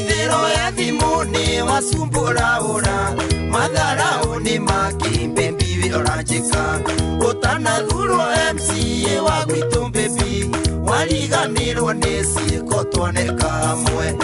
Maithero ya thimuni wasumbura ura madhara uni makimbe mbivi orajika utana dhuro MCA wa gwitumbe bi waliganirwo nesi kotwane kamwe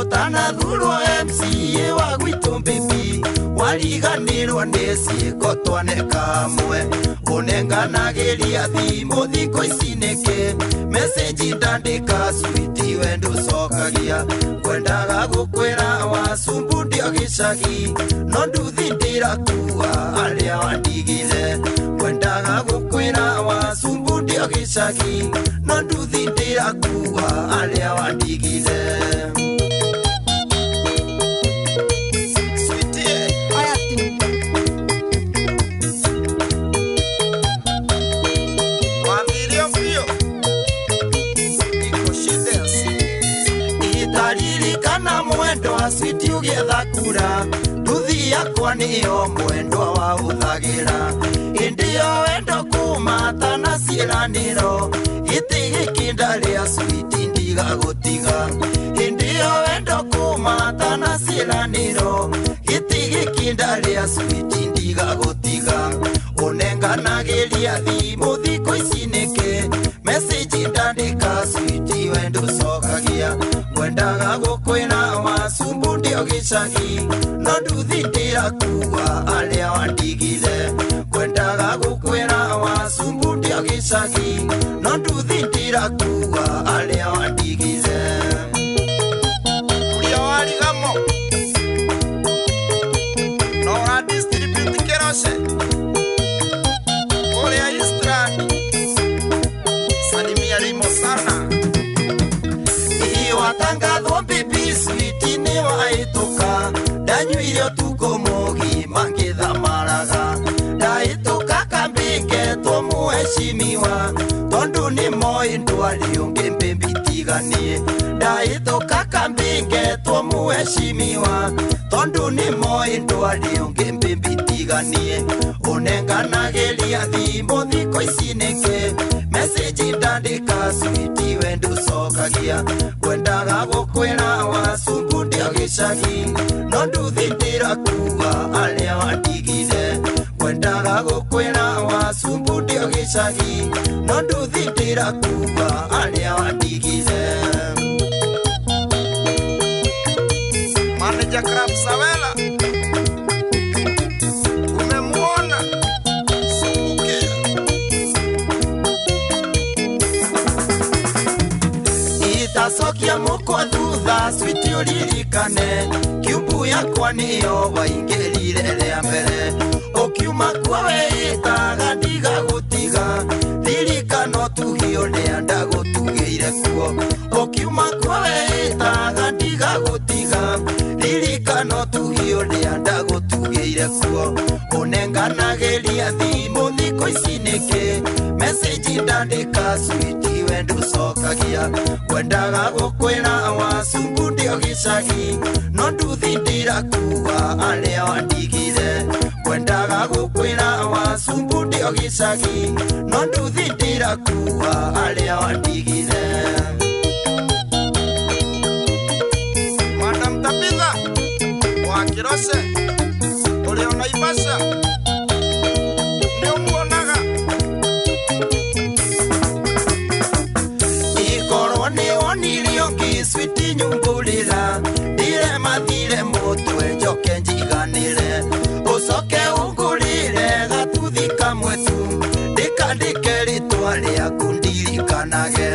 utana dhuro MCA wa gwitumbe bi waliganirwo nesi kotwane kamwe unenganagiria thimu thiko icineke message ndandika switi wendo sokagia kwendaga gukwira wasumbudio gicagi no nduthindira kuwa aria wandigire kwendaga gukwira wasumbudio gicagi no nduthindira kuwa aria wandigire Switi ugetha kura nduthi yakwa niyo mwendwa wa uthagira indio wendo kuma tana ciraniro itigi kindaria switi ndiga gutiga indio wendo kuma tana ciraniro itigi kindaria switi ndiga gutiga unenganagiria thimu thiko icineke message ndandika switi wendo sokagia kwendaga gukwira wasumbudio gicagi no nduthindira kuwa aria wandigire kwendaga gukwira wasumbudio gicagi no nduthindira kuwa aria wandigire uria warigamo no ra distribute kerose uria istrani salimia limo sana watangathwo bibi switi ni waituka ndanyuire tuko mugi mangithamaraga ndaituka kambinge tumuheshimiwa tondu ni moi ndwari ungi mbimbitiganie ndaituka kambinge tumuheshimiwa tondu ni moi ndwari ungi mbimbitiganie unenganagiria thimu thiko icineke message ndandika switi wendo sokagia kwendaga gukwira wasumbudio gicagi no nduthindira kuwa aria wandigire kwendaga gukwira wasumbudio gicagi no nduthindira kuwa aria wandigire Manager Crab Savela umemuona sumbukia itasokia moko thutha switi uririkane kiumbu yakwa niyo waingirire ria mbere ukiuma kwawe itaga ndiga gutiga ririkano tugio ria ndagutugire kuo ukiuma kwawe itaga ndiga gutiga ririkano tugio ria ndagutugire kuo unenganagiria thimu thiko icineke message ndandika switi wendo sokagia kwendaga gukwira wasumbudio gicagi no nduthindira kuwa aria wandigire kwendaga gukwira wasumbudio gicagi no nduthindira kuwa aria wandigire Madam Tabitha wa Kirose ule unaibasha ndio muonaga ikorone onirio kiswiti nyumbulira dire mathire mutwe njoke njiganire ucoke ungurire gatuthi kamwe tu ndikandike ritwa riaku ndirikanage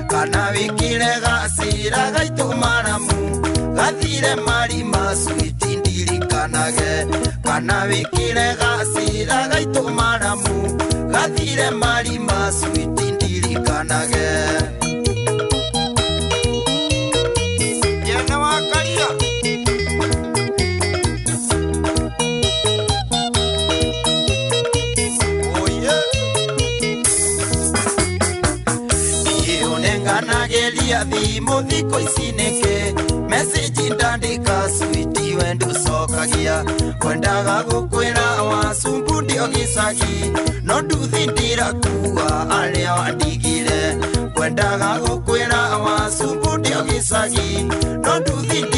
kana wikire gacira gaitu maramu gathire marima switi ndirikanage kana wikire gacira gaitu maramu gathire marima switi ndirikanage yena wakaria unenganagiria thimu thiko icineke message ndandika switi wendo sokagia kwendaga gukwira wasumbudio gicagi no nduthindira kuwa aria wandigire kwendaga gukwira wasumbudio gicagi no nduthindira